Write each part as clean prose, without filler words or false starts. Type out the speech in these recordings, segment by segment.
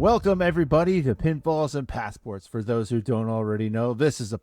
Welcome, everybody, to Pinfalls and Passports. For those who don't already know, this is a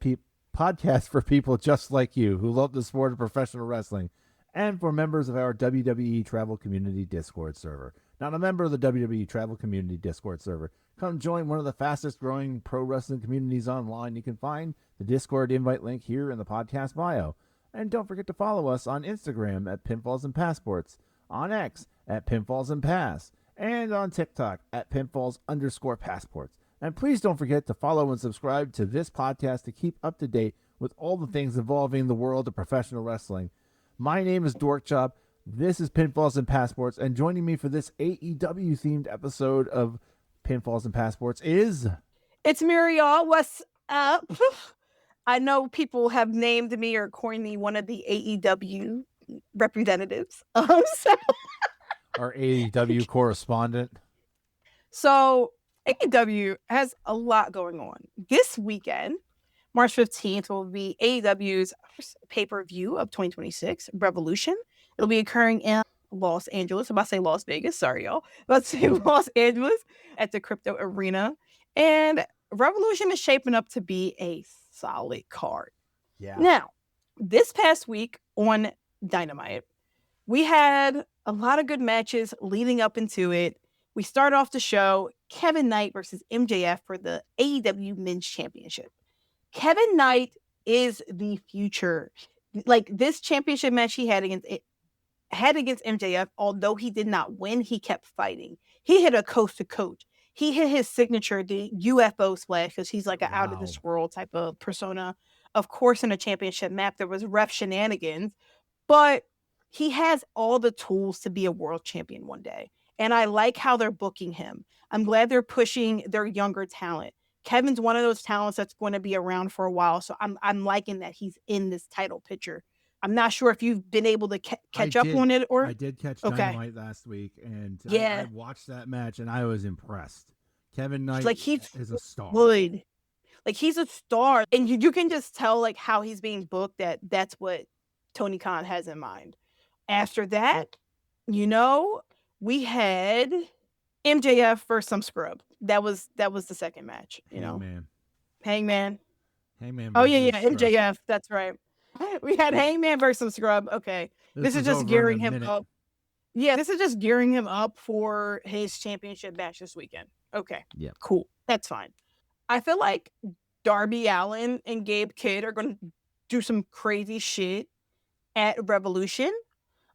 podcast for people just like you who love the sport of professional wrestling, and for members of our WWE Travel Community Discord server. Not a member of the WWE Travel Community Discord server? Come join one of the fastest growing pro wrestling communities online. You can find the Discord invite link here in the podcast bio. And don't forget to follow us on Instagram at Pinfalls and Passports, on X at Pinfalls and Pass, and on TikTok at pinfalls_passports. And please don't forget to follow and subscribe to this podcast to keep up to date with all the things involving the world of professional wrestling. My name is Dorkchop. This is Pinfalls and Passports, and joining me for this AEW themed episode of Pinfalls and Passports is... It's Muriel. What's up? I know people have named me or coined me one of the AEW representatives. Our AEW correspondent. So AEW has a lot going on. This weekend, March 15th, will be AEW's pay-per-view of 2026, Revolution. It'll be occurring in Los Angeles. I'm about to say Las Vegas. Sorry, y'all. Let's say Los Angeles at the Crypto Arena. And Revolution is shaping up to be a solid card. Yeah. Now, this past week on Dynamite, we had a lot of good matches leading up into it. We start off the show, Kevin Knight versus MJF for the AEW Men's Championship. Kevin Knight is the future. Like, this championship match he had against MJF, although he did not win, he kept fighting. He hit a coast to coast. He hit his signature, the UFO splash, because he's like an out of this world type of persona. Of course, in a championship match, there was ref shenanigans, but he has all the tools to be a world champion one day. And I like how they're booking him. I'm glad they're pushing their younger talent. Kevin's one of those talents that's going to be around for a while. So I'm liking that he's in this title picture. I'm not sure if you've been able to catch up on it or... I did catch Dynamite last week, and yeah. I watched that match, and I was impressed. Kevin Knight is a star. Good. Like, he's a star. And you can just tell, like, how he's being booked, that's what Tony Khan has in mind. After that, we had MJF versus some scrub. That was the second match. Hangman. Oh yeah, MJF. That's right. We had Hangman versus some scrub. Okay, this is just gearing him up. Yeah, this is just gearing him up for his championship match this weekend. Okay, yeah, cool. That's fine. I feel like Darby Allin and Gabe Kidd are going to do some crazy shit at Revolution,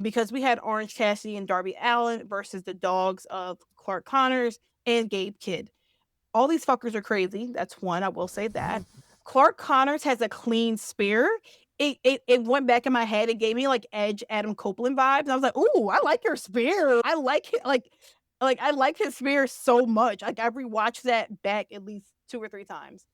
because we had Orange Cassidy and Darby Allin versus the dogs of Clark Connors and Gabe Kidd. All these fuckers are crazy. That's one, I will say that. Clark Connors has a clean spear. It went back in my head. It gave me like Edge, Adam Copeland vibes. I was like, ooh, I like your spear. I like it. Like I like his spear so much. Like, I rewatched that back at least 2 or 3 times.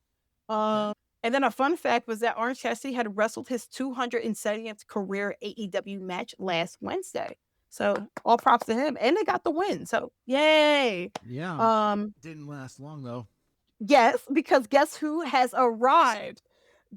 And then a fun fact was that Orange Cassidy had wrestled his 270th career AEW match last Wednesday. So all props to him. And they got the win. So yay. Yeah. Didn't last long though. Yes, because guess who has arrived?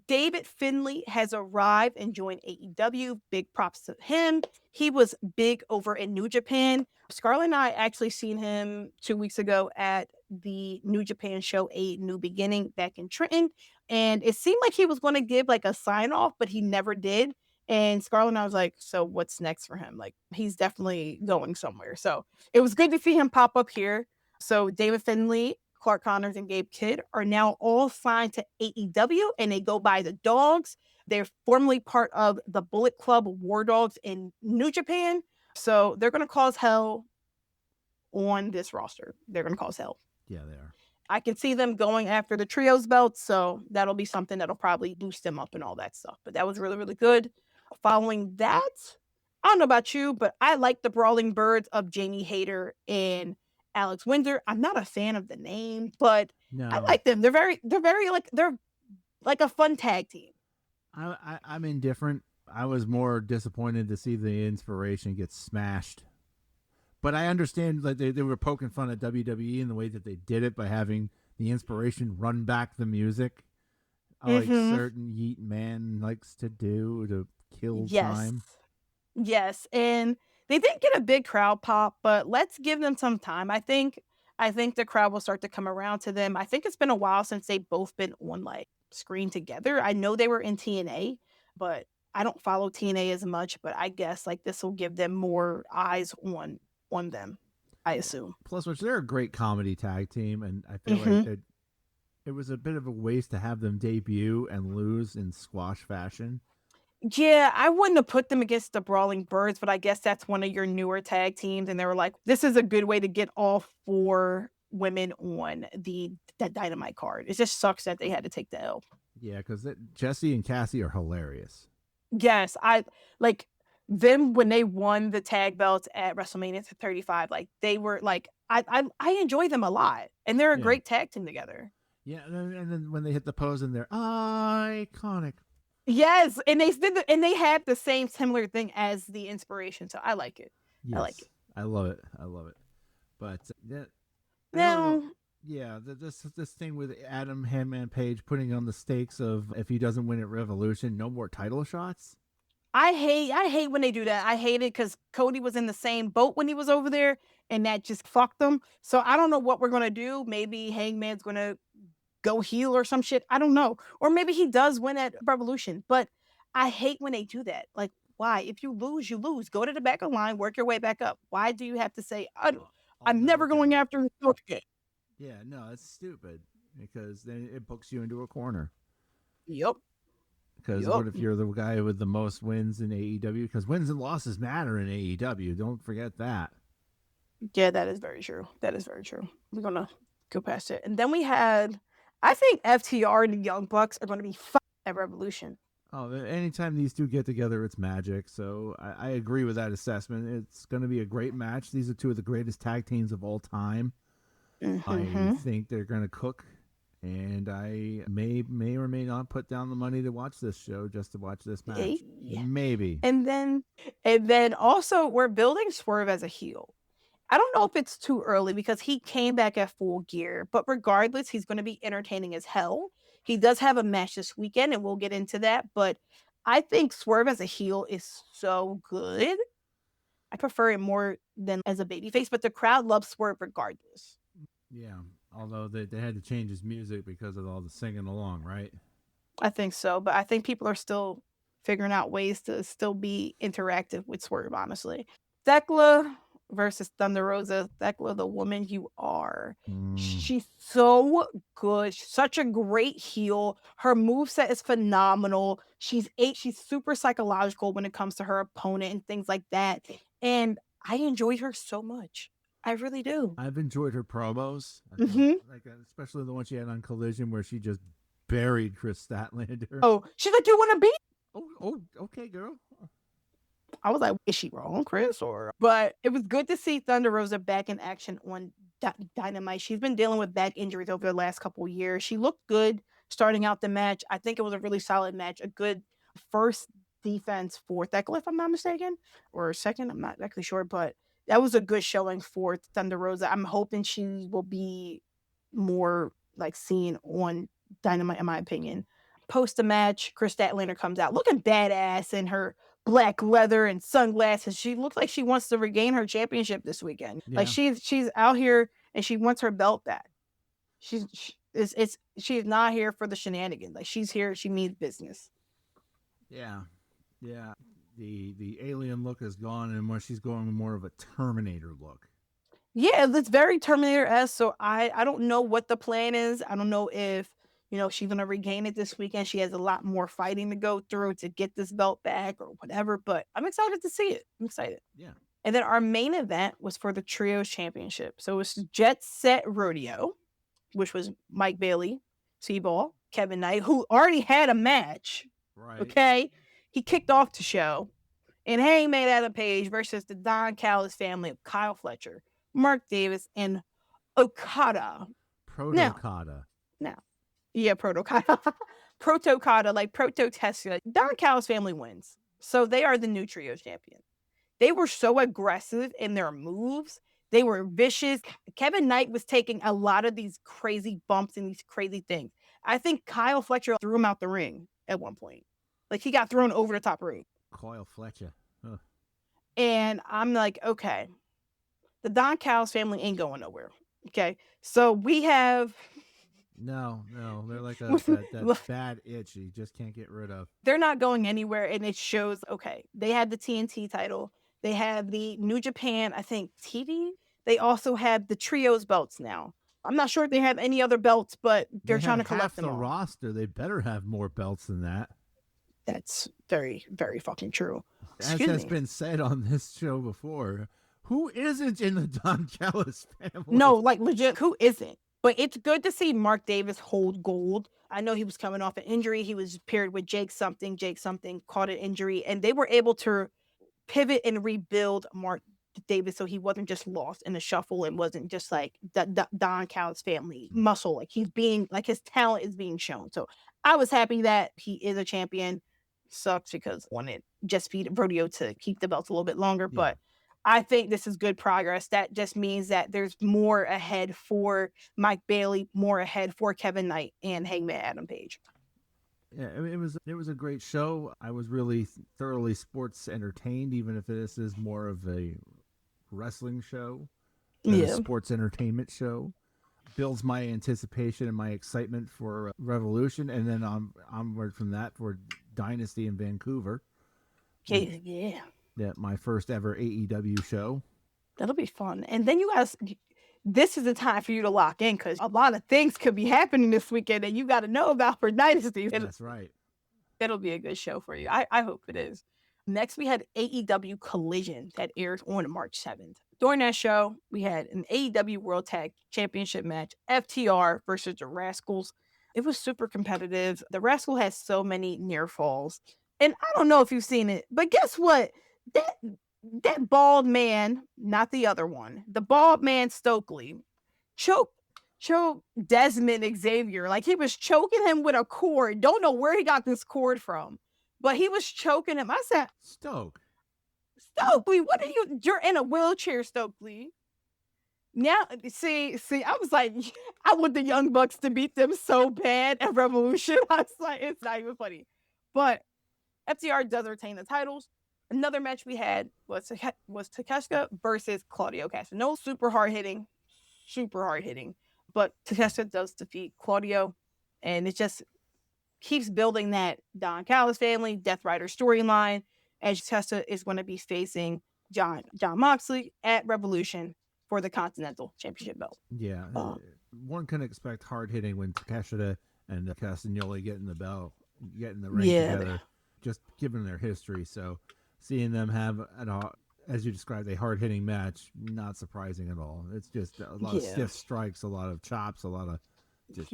David Finlay has arrived and joined AEW. Big props to him. He was big over in New Japan. Scarlett and I actually seen him 2 weeks ago at the New Japan show, A New Beginning, back in Trenton. And it seemed like he was going to give like a sign off, but he never did. And Scarlett and I was like, so what's next for him? Like, he's definitely going somewhere. So it was good to see him pop up here. So David Finlay, Clark Connors, and Gabe Kidd are now all signed to AEW, and they go by the Dogs. They're formerly part of the Bullet Club War Dogs in New Japan. So they're going to cause hell on this roster. They're going to cause hell. Yeah, they are. I can see them going after the trios belt, so that'll be something that'll probably boost them up and all that stuff. But that was really, really good. Following that, I don't know about you, but I like the Brawling Birds of Jamie Hayter and Alex Windsor. I'm not a fan of the name, but I like them. They're like a fun tag team. I'm indifferent. I was more disappointed to see the Inspiration get smashed. But I understand that they were poking fun at WWE in the way that they did it by having the Inspiration run back the music, like certain Yeet Man likes to do to kill time. Yes, and they didn't get a big crowd pop, but let's give them some time. I think I think the crowd will start to come around to them. I think it's been a while since they've both been on like screen together. I know they were in TNA, but I don't follow TNA as much, but I guess like this will give them more eyes on them, I assume. Plus, which they're a great comedy tag team, and I feel like Hmm. that it was a bit of a waste to have them debut and lose in squash fashion. Yeah, I wouldn't have put them against the Brawling Birds, but I guess that's one of your newer tag teams, and they were like, "This is a good way to get all 4 women on the Dynamite card." It just sucks that they had to take the L. Yeah, because Jesse and Cassie are hilarious. Yes, I like them when they won the tag belts at WrestleMania 35. Like they were like, I enjoy them a lot, and they're a Yeah, great tag team together. yeah, and then when they hit the pose and they're iconic. Yes, and and they had the same similar thing as the inspiration. So I like it. I like Yes, it. I love it. I love it. But I don't know. Now Yeah, this thing with Adam Handman Page putting on the stakes of if he doesn't win at Revolution, no more title shots. I hate when they do that. I hate it because Cody was in the same boat when he was over there, and that just fucked them. So I don't know what we're gonna do. Maybe Hangman's gonna go heel or some shit. I don't know. Or maybe he does win at Revolution. But I hate when they do that. Like, why? If you lose, you lose. Go to the back of the line, work your way back up. Why do you have to say, I'll I'm never never going cover. after his belt again? Yeah, no, it's stupid because then it books you into a corner. Yep. Because Yep. what if you're the guy with the most wins in AEW? Because wins and losses matter in AEW. Don't forget that. Yeah, that is very true. That is very true. We're gonna go past it. And then we had I think FTR and the Young Bucks are gonna be fun at Revolution. Oh, anytime these two get together, it's magic. So I agree with that assessment. It's going to be a great match. These are two of the greatest tag teams of all time. I Mm-hmm. think they're going to cook, and I may or may not put down the money to watch this show just to watch this match. Yeah. Maybe. And then also we're building Swerve as a heel. I don't know if it's too early because he came back at Full Gear, but regardless, he's going to be entertaining as hell. He does have a match this weekend, and we'll get into that. But I think Swerve as a heel is so good. I prefer it more than as a babyface, but the crowd loves Swerve regardless. Yeah. Although they had to change his music because of all the singing along, right? I think so, but I think people are still figuring out ways to still be interactive with Swerve, honestly. Thekla versus Thunder Rosa. Thekla, the woman you are. Mm. She's so good. She's such a great heel. Her moveset is phenomenal. She's super psychological when it comes to her opponent and things like that. And I enjoyed her so much. I really do. I've enjoyed her promos. I think, Hmm. like especially the one she had on Collision where she just buried Chris Statlander. Oh, she's like, "You want to be?" Oh, okay, girl. I was like, is she wrong, Chris? Or but it was good to see Thunder Rosa back in action on Dynamite. She's been dealing with back injuries over the last couple of years. She looked good starting out the match. I think it was a really solid match, a good first defense for Thekla, if I'm not mistaken, or second. I'm not exactly sure, but that was a good showing for Thunder Rosa. I'm hoping she will be more like seen on Dynamite, in my opinion. Post the match, Chris Statlander comes out looking badass in her black leather and sunglasses. She looks like she wants to regain her championship this weekend. Like Yeah. she's out here and she wants her belt back. She's not here for the shenanigans. Like she's here, she means business. Yeah. Yeah. The alien look is gone and more she's going more of a Terminator look. Yeah, it's very Terminator esque. So I don't know what the plan is. I don't know if she's gonna regain it this weekend. She has a lot more fighting to go through to get this belt back or whatever. But I'm excited to see it. I'm excited. Yeah. And then our main event was for the Trios Championship. So it was Jet Set Rodeo, which was Mike Bailey, Seaball, Kevin Knight, who already had a match. Right. Okay. He kicked off the show. And Hangman Adam Page versus the Don Callis family of Kyle Fletcher, Mark Davis, and Okada. Proto-Kata. Now, yeah, Proto-Okada. Proto-Okada, like Proto-Tesla. Don Callis family wins. So they are the new Trios champion. They were so aggressive in their moves. They were vicious. Kevin Knight was taking a lot of these crazy bumps and these crazy things. I think Kyle Fletcher threw him out the ring at one point. Like he got thrown over the top ring. Kyle Fletcher. Huh. And I'm like, okay, the Don Callis family ain't going nowhere. Okay, so we have No, they're like that bad itch you just can't get rid of. they're not going anywhere, and it shows. Okay, they had the TNT title, they have the New Japan, I think TV. They also have the trios belts now. I'm not sure if they have any other belts, but they're They trying have to collect half them the all. roster. They better have more belts than that. That's very, very fucking true. As Excuse has me. been said on this show before, who isn't in the Don Callis No, family? like legit, who isn't? But it's good to see Mark Davis hold gold. I know he was coming off an injury. He was paired with Jake something. Jake something caught an injury, and they were able to pivot and rebuild Mark Davis so he wasn't just lost in the shuffle and wasn't just like Don Callis family muscle. Like he's being like his talent is being shown. So I was happy that he is a champion. Sucks because I wanted just feed Rodeo to keep the belts a little bit longer, Yeah. but I think this is good progress. That just means that there's more ahead for Mike Bailey, more ahead for Kevin Knight and Hangman Adam Page. Yeah, it was a great show. I was really thoroughly sports entertained, even if this is more of a wrestling show than a Yeah. sports entertainment show. Builds my anticipation and my excitement for Revolution, and then onward from that for Dynasty in Vancouver. Yeah. Yeah, my first ever AEW show. That'll be fun. And then you guys, this is the time for you to lock in because a lot of things could be happening this weekend that you got to know about for Dynasty. That's right. It'll be a good show for you. I hope it is. Next, we had AEW Collision that airs on March 7th. During that show, we had an AEW World Tag Championship match, FTR versus the Rascals. It was super competitive. The Rascal has so many near falls. And I don't know if you've seen it, but guess what? That bald man, not the other one, the bald man Stokely, choked Desmond Xavier. Like he was choking him with a cord. Don't know where he got this cord from, but he was choking him. I said, Stokely, what are you? You're in a wheelchair, Stokely. Now, see, I was like, I want the Young Bucks to beat them so bad at Revolution. I was like, it's not even funny. But FTR does retain the titles. Another match we had was Takeshita versus Claudio Castro. No super hard hitting, but Takeshita does defeat Claudio, and it just keeps building that Don Callis family, Death Rider storyline, as Takeshita is going to be facing John Moxley at Revolution for the Continental Championship belt. Yeah, one can expect hard hitting when Takeshita and Castagnoli get in the ring together, just given their history. So seeing them have as you described, a hard hitting match, not surprising at all. It's just a lot of stiff strikes, a lot of chops, a lot of just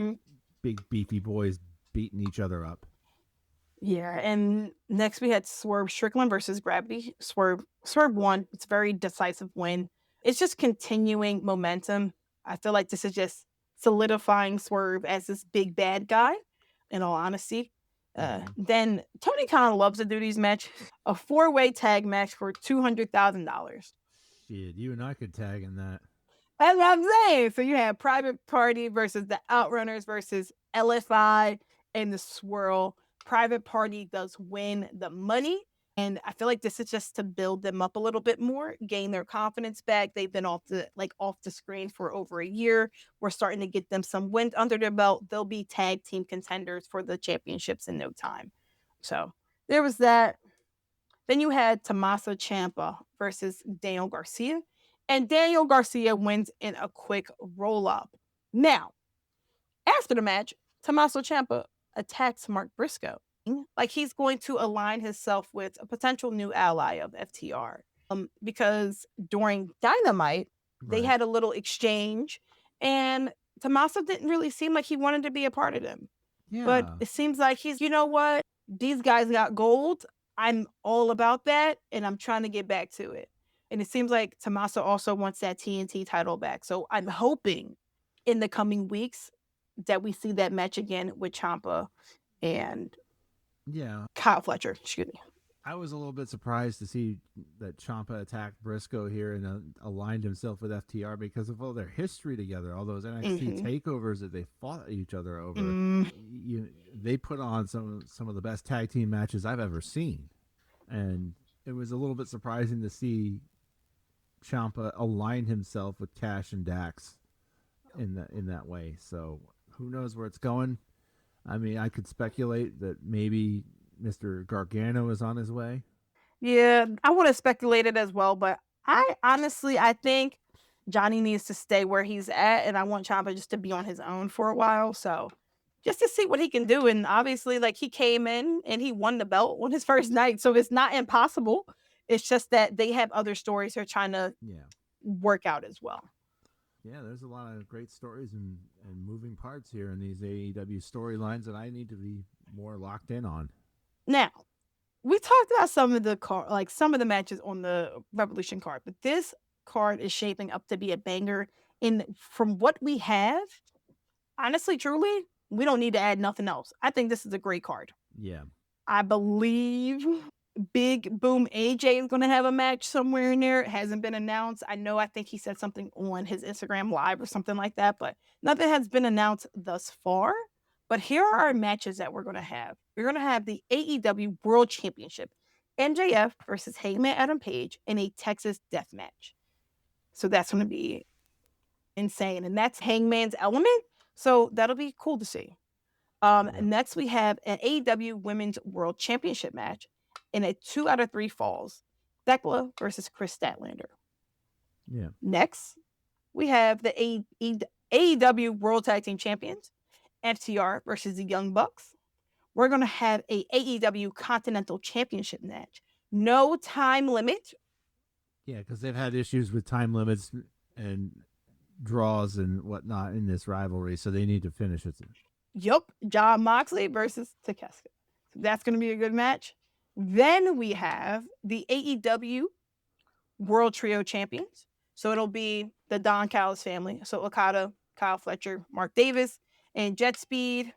big beefy boys beating each other up. Yeah, and next we had Swerve Strickland versus Gravity. Swerve won. It's a very decisive win. It's just continuing momentum. I feel like this is just solidifying Swerve as this big bad guy, in all honesty. Then Tony Khan loves to do these matches. A 4-way tag match for $200,000. Shit, you and I could tag in that. That's what I'm saying. So you have Private Party versus the Outrunners versus LFI and the Swirl. Private Party does win the money. And I feel like this is just to build them up a little bit more, gain their confidence back. They've been off the screen for over a year. We're starting to get them some wind under their belt. They'll be tag team contenders for the championships in no time. So there was that. Then you had Tommaso Ciampa versus Daniel Garcia. And Daniel Garcia wins in a quick roll-up. Now, after the match, Tommaso Ciampa attacks Mark Briscoe. Like he's going to align himself with a potential new ally of FTR. Because during Dynamite, they had a little exchange, and Tommaso didn't really seem like he wanted to be a part of them. Yeah. But it seems like he's, you know what? These guys got gold. I'm all about that, and I'm trying to get back to it. And it seems like Tommaso also wants that TNT title back. So I'm hoping in the coming weeks that we see that match again with Ciampa and Kyle Fletcher. Excuse me. I was a little bit surprised to see that Ciampa attacked Briscoe here and aligned himself with FTR because of all their history together, all those NXT takeovers that they fought each other over. They put on some of the best tag team matches I've ever seen, and it was a little bit surprising to see Ciampa align himself with Cash and Dax in that way. So who knows where it's going? I mean, I could speculate that maybe Mr. Gargano is on his way. Yeah, I want to speculate it as well, but I think Johnny needs to stay where he's at, and I want Ciampa just to be on his own for a while. So just to see what he can do, and obviously, like he came in and he won the belt on his first night, so it's not impossible. It's just that they have other stories they're trying to work out as well. Yeah, there's a lot of great stories and moving parts here in these AEW storylines that I need to be more locked in on. Now, we talked about some of the matches on the Revolution card, but this card is shaping up to be a banger. And from what we have, honestly, truly, we don't need to add nothing else. I think this is a great card. Yeah. I believe Big Boom AJ is going to have a match somewhere in there. It hasn't been announced. I think he said something on his Instagram live or something like that, but nothing has been announced thus far. But here are our matches that we're going to have. We're going to have the AEW World Championship, MJF versus Hangman Adam Page in a Texas death match. So that's going to be insane. And that's Hangman's element. So that'll be cool to see. Next, we have an AEW Women's World Championship match in a 2 out of 3 falls. Thekla versus Chris Statlander. Yeah. Next, we have the AEW World Tag Team Champions, FTR versus the Young Bucks. We're going to have a AEW Continental Championship match. No time limit. Yeah, because they've had issues with time limits and draws and whatnot in this rivalry, so they need to finish it. Yup, Jon Moxley versus Takeshita. So that's going to be a good match. Then we have the AEW World Trio Champions. So it'll be the Don Callis family. So Okada, Kyle Fletcher, Mark Davis, and Jet Speed.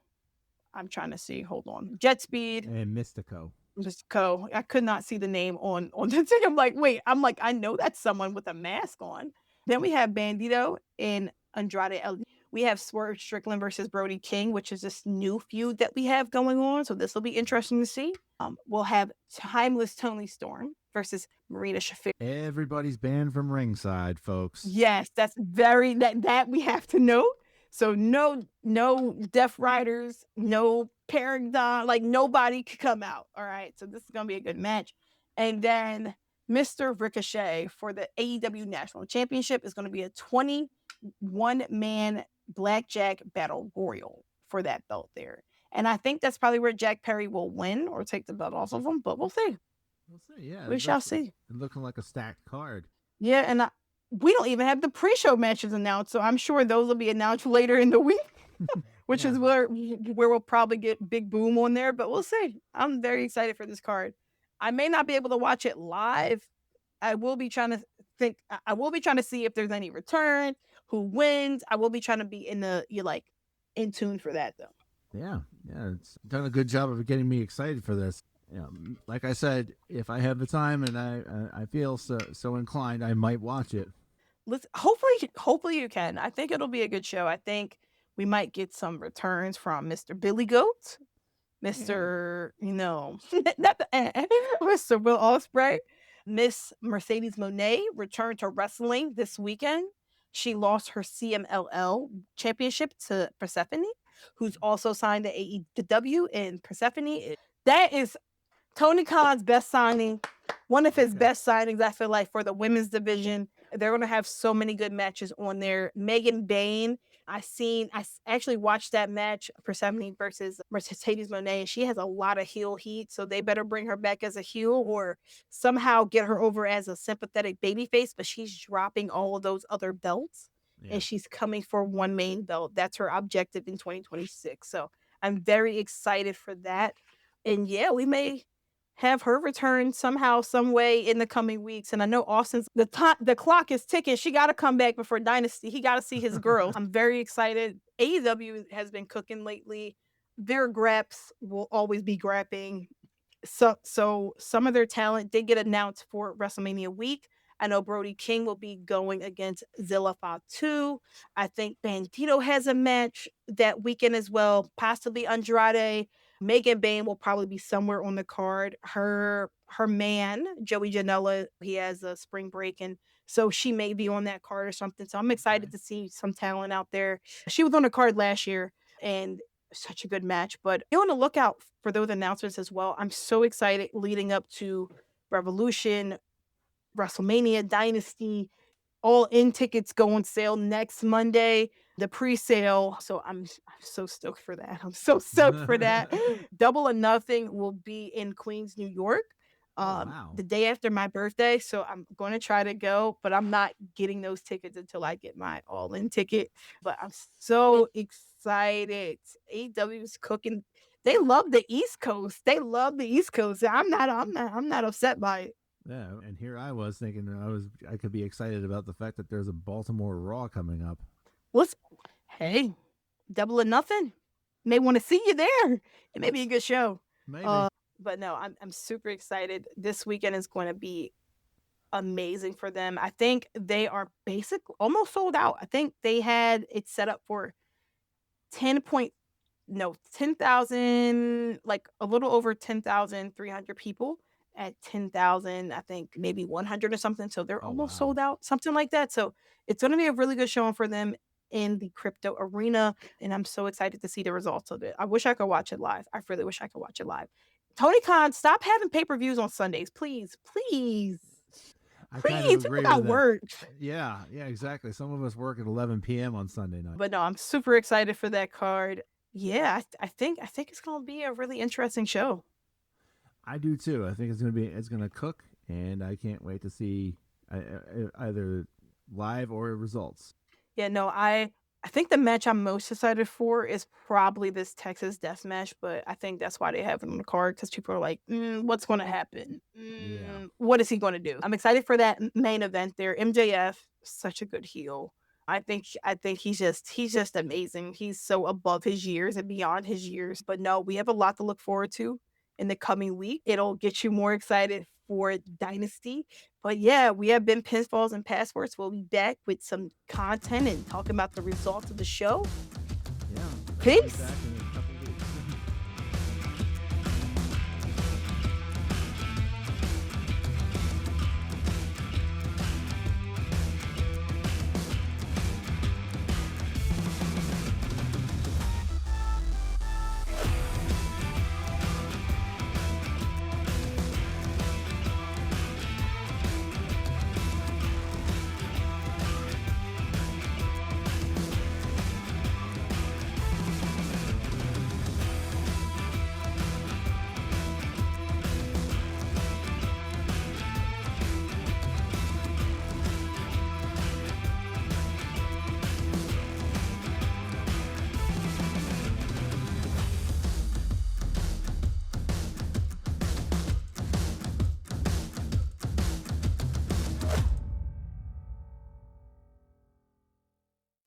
I'm trying to see. Hold on. Jet Speed. And Mystico. I could not see the name on the thing. I'm like, wait. I know that's someone with a mask on. Then we have Bandito and Andrade El. We have Swerve Strickland versus Brody King, which is this new feud that we have going on. So this will be interesting to see. We'll have Timeless Tony Storm versus Marina Shafir. Everybody's banned from ringside, folks. Yes, that's that we have to know. So no Death Riders, no Paragon, like nobody could come out. All right. So this is gonna be a good match. And then Mr. Ricochet for the AEW National Championship is going to be a 21-man blackjack battle royal for that belt there. And I think that's probably where Jack Perry will win or take the belt off of him, but we'll see. Yeah. We shall see. Looking like a stacked card. Yeah, and we don't even have the pre-show matches announced, so I'm sure those will be announced later in the week, which is where we'll probably get Big Boom on there, but we'll see. I'm very excited for this card. I may not be able to watch it live. I will be trying to see if there's any return, who wins. I will be trying to be in tune for that though. Yeah, it's done a good job of getting me excited for this. Like I said, if I have the time and I feel so inclined, I might watch it. Hopefully you can. I think it'll be a good show. I think we might get some returns from Mr. Billy Goat, Mr. Mr. Will Ospreay. Miss Mercedes Moné returned to wrestling this weekend. She lost her CMLL championship to Persephone, who's also signed to AEW. And Persephone, that is Tony Khan's best signing, one of his best signings, I feel like, for the women's division. They're going to have so many good matches on there. Megan Bayne, I actually watched that match, Persephone versus Mercedes Moné, and she has a lot of heel heat, so they better bring her back as a heel or somehow get her over as a sympathetic babyface, but she's dropping all of those other belts, and she's coming for one main belt. That's her objective in 2026, so I'm very excited for that. And yeah, we may have her return somehow, some way in the coming weeks. And I know Austin's the clock is ticking. She got to come back before Dynasty. He got to see his girls. I'm very excited. AEW has been cooking lately. Their graps will always be grapping. So some of their talent did get announced for WrestleMania week. I know Brody King will be going against Zilla Fatu. I think Bandito has a match that weekend as well, possibly Andrade. Megan Bayne will probably be somewhere on the card. Her man, Joey Janela, he has a spring break in So she may be on that card or something. So I'm excited to see some talent out there. She was on the card last year and such a good match. But be on the lookout for those announcements as well. I'm so excited leading up to Revolution, WrestleMania, Dynasty. All in tickets go on sale next Monday, the pre-sale. So I'm so stoked for that. I'm so stoked for that. Double or Nothing will be in Queens, New York, Oh wow. the day after my birthday. So I'm going to try to go, but I'm not getting those tickets until I get my all-in ticket. But I'm so excited. AEW is cooking. They love the East Coast. They love the East Coast. I'm not upset by it. Yeah, and here I was thinking I could be excited about the fact that there's a Baltimore Raw coming up. What's Hey, Double or Nothing. May want to see you there. It may be a good show. Maybe. But no, I'm super excited. This weekend is going to be amazing for them. I think they are almost sold out. I think they had it set up for 10,000, like a little over 10,300 people at 10,000, I think maybe 100 or something. So they're Oh almost wow. sold out, something like that. So it's going to be a really good showing for them in the crypto arena. And I'm so excited to see the results of it. I wish I could watch it live. I really wish I could watch it live. Tony Khan, stop having pay-per-views on Sundays. Please, please. I kind of Please, agree we got with that. work. Yeah, exactly. Some of us work at 11 p.m. on Sunday night. But no, I'm super excited for that card. Yeah, I think it's gonna be a really interesting show. I do too. I think it's gonna cook, and I can't wait to see either live or results. Yeah, no, I think the match I'm most excited for is probably this Texas Death Match, but I think that's why they have it on the card because people are like, "What's going to happen? Yeah. What is he going to do?" I'm excited for that main event there. MJF, such a good heel. I think he's just amazing. He's so above his years and beyond his years. But no, we have a lot to look forward to in the coming week. It'll get you more excited for Dynasty. But yeah, we have been Pinfalls and Passports. We'll be back with some content and talking about the results of the show. Yeah. Peace.